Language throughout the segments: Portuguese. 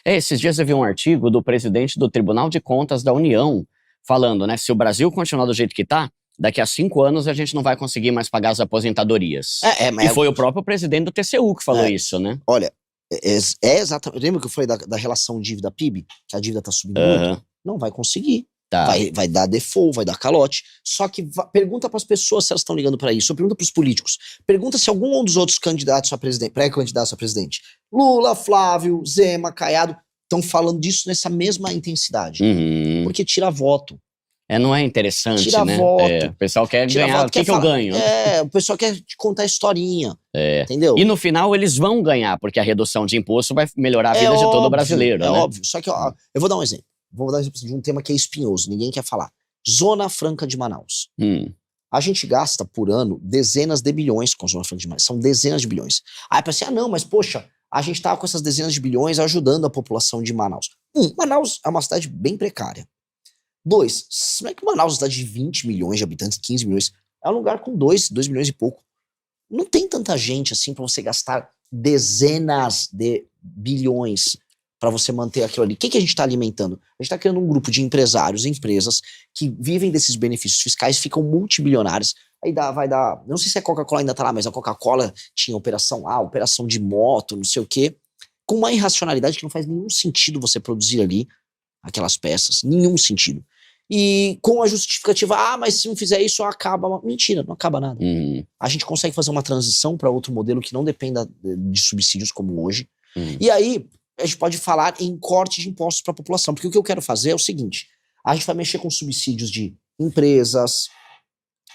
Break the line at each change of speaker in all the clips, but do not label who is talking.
Esses dias eu vi um artigo do presidente do Tribunal de Contas da União falando, né, se o Brasil continuar do jeito que tá, daqui a 5 anos a gente não vai conseguir mais pagar as aposentadorias.
Mas
E foi o próprio presidente do TCU que falou isso, né?
Olha, exatamente. Lembra que eu falei da relação dívida-PIB? Que a dívida tá subindo muito? Não vai conseguir.
Tá.
Vai dar default, vai dar calote. Só que pergunta pras pessoas se elas estão ligando pra isso. Ou pergunta pros políticos. Pergunta se algum dos outros candidatos a presidente, pré-candidatos a presidente, Lula, Flávio, Zema, Caiado, estão falando disso nessa mesma intensidade. Porque tira voto.
Não é interessante,
tira
né?
voto.
O pessoal quer ganhar. O que eu ganho?
O pessoal quer te contar a historinha. Entendeu?
E no final eles vão ganhar, porque a redução de imposto vai melhorar a vida de todo brasileiro, né?
Óbvio. Só que, ó, eu vou dar um exemplo. Vou dar um exemplo de um tema que é espinhoso, ninguém quer falar. Zona Franca de Manaus. A gente gasta por ano dezenas de bilhões com a Zona Franca de Manaus. São dezenas de bilhões. Aí pensa assim, não, mas poxa, a gente tá com essas dezenas de bilhões ajudando a população de Manaus. Manaus é uma cidade bem precária. 2, como é que Manaus é uma cidade de 20 milhões de habitantes, 15 milhões, é um lugar com 2 milhões e pouco. Não tem tanta gente assim pra você gastar dezenas de bilhões para você manter aquilo ali. O que a gente tá alimentando? A gente tá criando um grupo de empresários, empresas que vivem desses benefícios fiscais, ficam multibilionários. Aí vai dar, não sei se a Coca-Cola ainda tá lá, mas a Coca-Cola tinha operação operação de moto, não sei o quê, com uma irracionalidade que não faz nenhum sentido você produzir ali aquelas peças, nenhum sentido. E com a justificativa, mas se não fizer isso, acaba. Mentira, não acaba nada. A gente consegue fazer uma transição para outro modelo que não dependa de subsídios como hoje. E aí, a gente pode falar em corte de impostos para a população, porque o que eu quero fazer é o seguinte, a gente vai mexer com subsídios de empresas,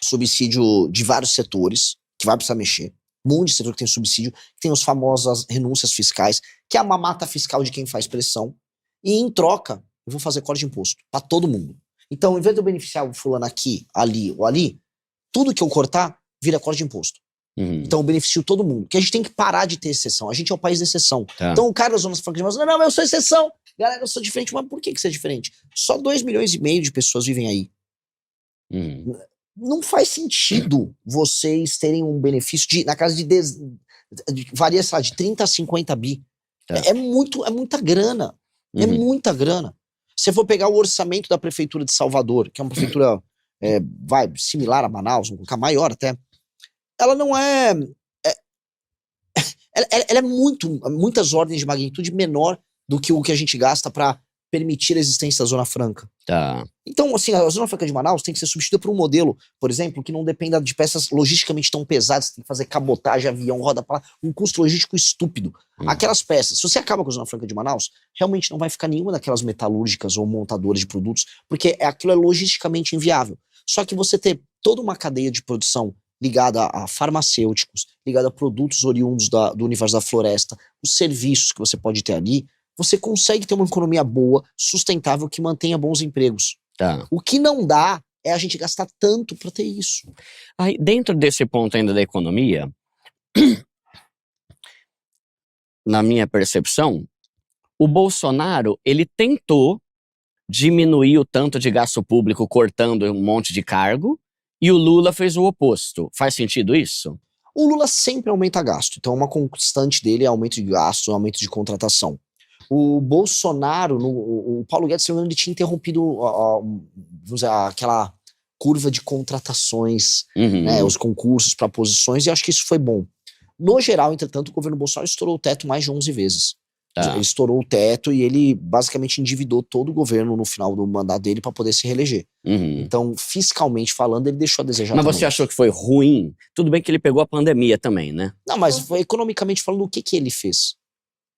subsídio de vários setores, que vai precisar mexer, um monte de setor que tem subsídio, que tem as famosas renúncias fiscais, que é a mamata fiscal de quem faz pressão, e em troca, eu vou fazer corte de imposto para todo mundo. Então, ao invés de eu beneficiar o fulano aqui, ali ou ali, tudo que eu cortar vira corte de imposto. Então eu beneficio todo mundo. Porque a gente tem que parar de ter exceção. A gente é o país da exceção. Então o cara das zonas francas de Manaus, não, eu sou exceção. Galera, eu sou diferente. Mas por que você é diferente? Só 2,5 milhões de pessoas vivem aí. Não faz sentido vocês terem um benefício na casa de varia, sei lá, de 30 a 50 bi. É muita grana. É muita grana. Se for pegar o orçamento da prefeitura de Salvador, que é uma prefeitura similar a Manaus, um pouco maior até, ela não ela é muitas ordens de magnitude menor do que o que a gente gasta para permitir a existência da Zona Franca. Então, assim, a Zona Franca de Manaus tem que ser substituída por um modelo, por exemplo, que não dependa de peças logisticamente tão pesadas, tem que fazer cabotagem, avião, roda para lá, um custo logístico estúpido. Aquelas peças, se você acaba com a Zona Franca de Manaus, realmente não vai ficar nenhuma daquelas metalúrgicas ou montadoras de produtos, porque aquilo é logisticamente inviável. Só que você ter toda uma cadeia de produção ligada a farmacêuticos, ligada a produtos oriundos do universo da floresta, os serviços que você pode ter ali, você consegue ter uma economia boa, sustentável, que mantenha bons empregos. O que não dá é a gente gastar tanto para ter isso.
Aí, dentro desse ponto ainda da economia, na minha percepção, o Bolsonaro, ele tentou diminuir o tanto de gasto público cortando um monte de cargo, e o Lula fez o oposto. Faz sentido isso?
O Lula sempre aumenta gasto. Então uma constante dele é aumento de gasto, aumento de contratação. O Bolsonaro, o Paulo Guedes, ele tinha interrompido aquela curva de contratações, né, os concursos para posições, e acho que isso foi bom. No geral, entretanto, o governo Bolsonaro estourou o teto mais de 11 vezes. Ele estourou o teto e ele basicamente endividou todo o governo no final do mandato dele para poder se reeleger. Então, fiscalmente falando, ele deixou a desejar.
Mas você achou que foi ruim? Tudo bem que ele pegou a pandemia também, né?
Não, mas economicamente falando, o que ele fez?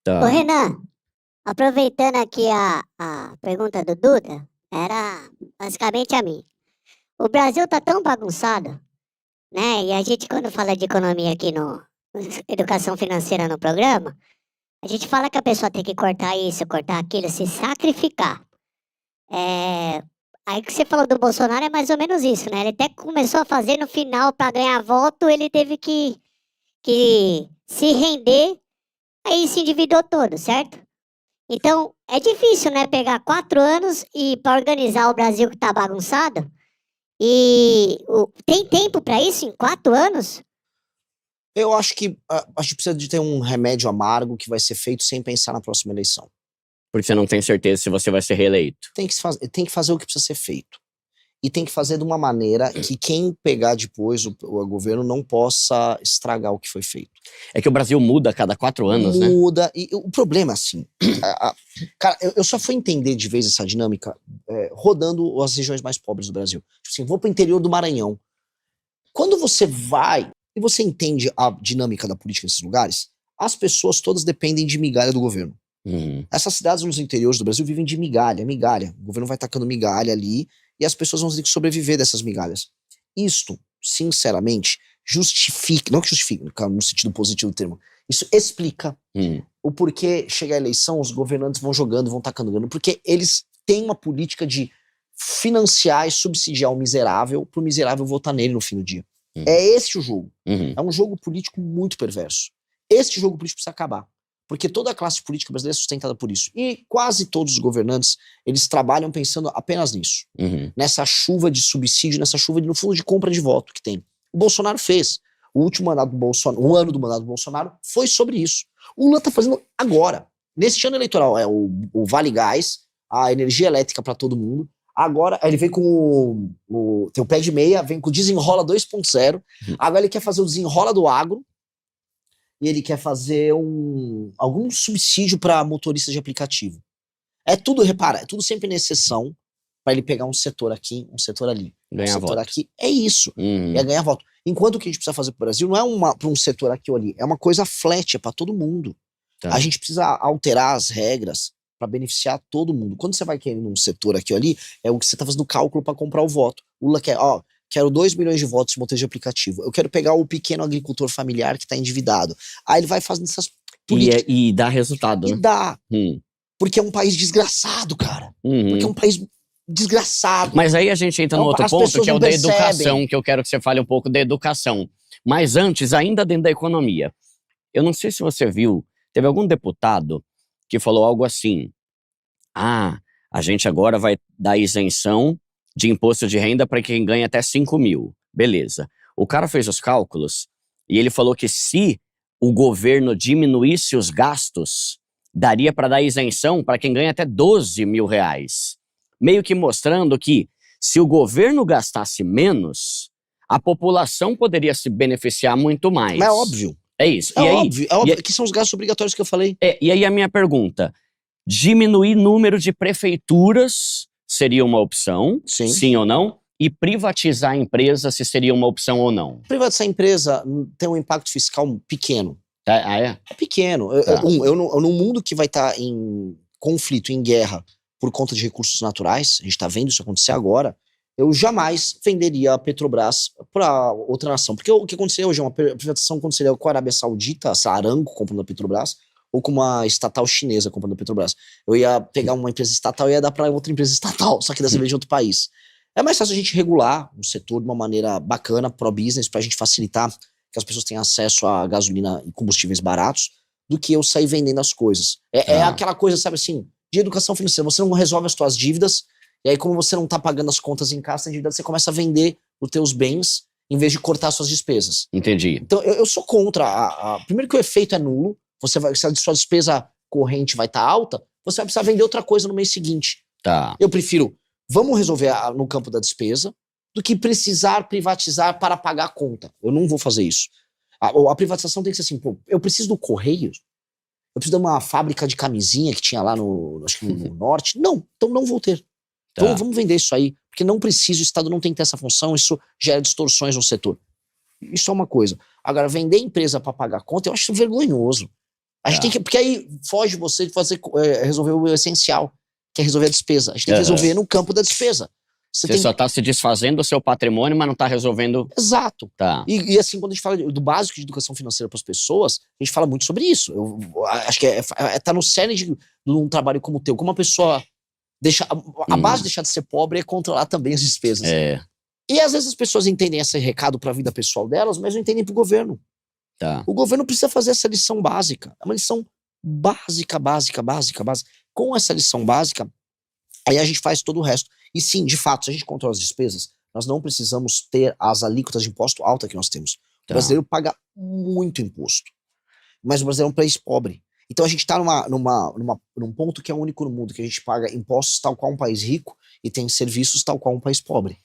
Ô, Renan, aproveitando aqui a pergunta do Duda, era basicamente a mim. O Brasil tá tão bagunçado, né? E a gente, quando fala de economia aqui no Educação Financeira no programa, a gente fala que a pessoa tem que cortar isso, cortar aquilo, se sacrificar. Aí que você falou do Bolsonaro é mais ou menos isso, né? Ele até começou a fazer no final para ganhar voto, ele teve que se render, aí se endividou todo, certo? Então, é difícil, né? Pegar 4 anos e para organizar o Brasil que tá bagunçado. E tem tempo para isso em 4 anos?
Eu acho que a gente precisa de ter um remédio amargo que vai ser feito sem pensar na próxima eleição.
Porque você não tem certeza se você vai ser reeleito.
Tem que fazer o que precisa ser feito. E tem que fazer de uma maneira que quem pegar depois o governo não possa estragar o que foi feito.
É que o Brasil muda a cada 4 anos, né?
Muda. E o problema, assim... cara, eu só fui entender de vez essa dinâmica rodando as regiões mais pobres do Brasil. Tipo assim, vou pro interior do Maranhão. Quando você vai e você entende a dinâmica da política nesses lugares, as pessoas todas dependem de migalha do governo. Essas cidades nos interiores do Brasil vivem de migalha. O governo vai tacando migalha ali e as pessoas vão ter que sobreviver dessas migalhas. Isto, sinceramente, justifica, não que justifique, no sentido positivo do termo, isso explica o porquê chega a eleição, os governantes vão jogando, vão tacando grana, porque eles têm uma política de financiar e subsidiar o miserável pro miserável votar nele no fim do dia. É esse o jogo. É um jogo político muito perverso. Este jogo político precisa acabar. Porque toda a classe política brasileira é sustentada por isso. E quase todos os governantes, eles trabalham pensando apenas nisso. Nessa chuva de subsídio, nessa chuva, no fundo, de compra de voto que tem. O Bolsonaro fez. O último mandato do Bolsonaro, o ano do mandato do Bolsonaro, foi sobre isso. O Lula tá fazendo agora. Neste ano eleitoral, o Vale Gás, a energia elétrica para todo mundo. Agora, ele vem com tem o pé de meia, vem com o Desenrola 2.0. Agora ele quer fazer o Desenrola do Agro. E ele quer fazer algum subsídio para motoristas de aplicativo. É tudo, repara, é tudo sempre na exceção para ele pegar um setor aqui, um setor ali.
Ganhar voto.
Aqui, é isso, é ganhar voto. Enquanto o que a gente precisa fazer pro Brasil não é para um setor aqui ou ali, é uma coisa flat, é para todo mundo. Tá. A gente precisa alterar as regras para beneficiar todo mundo. Quando você vai querer num setor aqui ou ali, é o que você tá fazendo cálculo para comprar o voto. O Lula quer, quero 2 milhões de votos de motorista de aplicativo. Eu quero pegar o pequeno agricultor familiar que está endividado. Aí ele vai fazendo essas políticas.
E dá resultado, né?
E dá. Porque é um país desgraçado, cara. Porque é um país desgraçado.
Mas aí a gente entra no outro ponto, que é o da educação, que eu quero que você fale um pouco da educação. Mas antes, ainda dentro da economia. Eu não sei se você viu, teve algum deputado que falou algo assim. A gente agora vai dar isenção de imposto de renda para quem ganha até 5 mil. Beleza. O cara fez os cálculos e ele falou que se o governo diminuísse os gastos, daria para dar isenção para quem ganha até 12 mil reais. Meio que mostrando que se o governo gastasse menos, a população poderia se beneficiar muito mais.
Mas é óbvio.
É isso.
É óbvio que são os gastos obrigatórios que eu falei.
E aí a minha pergunta, diminuir número de prefeituras seria uma opção, sim ou não? E privatizar a empresa, se seria uma opção ou não?
Privatizar a empresa tem um impacto fiscal pequeno.
É
pequeno. Num mundo que vai estar em conflito, em guerra, por conta de recursos naturais, a gente está vendo isso acontecer agora, eu jamais venderia a Petrobras para outra nação. Porque o que aconteceria hoje é uma privatização aconteceria com a Arábia Saudita, a Aramco comprando a Petrobras, ou com uma estatal chinesa comprando a Petrobras. Eu ia pegar uma empresa estatal e ia dar para outra empresa estatal, só que dessa vez de outro país. É mais fácil a gente regular o setor de uma maneira bacana, pro-business, pra gente facilitar que as pessoas tenham acesso a gasolina e combustíveis baratos, do que eu sair vendendo as coisas. É aquela coisa, sabe assim, de educação financeira. Você não resolve as suas dívidas, e aí como você não tá pagando as contas em casa, você começa a vender os teus bens em vez de cortar suas despesas.
Entendi.
Então eu sou contra. Primeiro que o efeito é nulo. Se a sua despesa corrente vai estar alta, você vai precisar vender outra coisa no mês seguinte.
Tá.
Eu prefiro, vamos resolver no campo da despesa, do que precisar privatizar para pagar a conta. Eu não vou fazer isso. A privatização tem que ser assim, eu preciso do Correios, eu preciso de uma fábrica de camisinha que tinha lá acho que no norte. Não, então não vou ter. Tá. Então vamos vender isso aí, porque não precisa, o Estado não tem que ter essa função, isso gera distorções no setor. Isso é uma coisa. Agora, vender empresa para pagar a conta, eu acho vergonhoso. A gente tem que, porque aí foge você de resolver o essencial, que é resolver a despesa. A gente tem que resolver no campo da despesa.
Você só tá se desfazendo do seu patrimônio, mas não tá resolvendo...
Exato.
Tá.
E assim, quando a gente fala do básico de educação financeira para as pessoas, a gente fala muito sobre isso. Eu acho que tá no cerne de um trabalho como o teu. Como a pessoa deixa... A base de deixar de ser pobre é controlar também as despesas. E às vezes as pessoas entendem esse recado para a vida pessoal delas, mas não entendem pro governo.
Tá.
O governo precisa fazer essa lição básica. É uma lição básica. Com essa lição básica, aí a gente faz todo o resto. E sim, de fato, se a gente controla as despesas, nós não precisamos ter as alíquotas de imposto alta que nós temos. O brasileiro paga muito imposto. Mas o brasileiro é um país pobre. Então a gente está num ponto que é único no mundo, que a gente paga impostos tal qual um país rico e tem serviços tal qual um país pobre.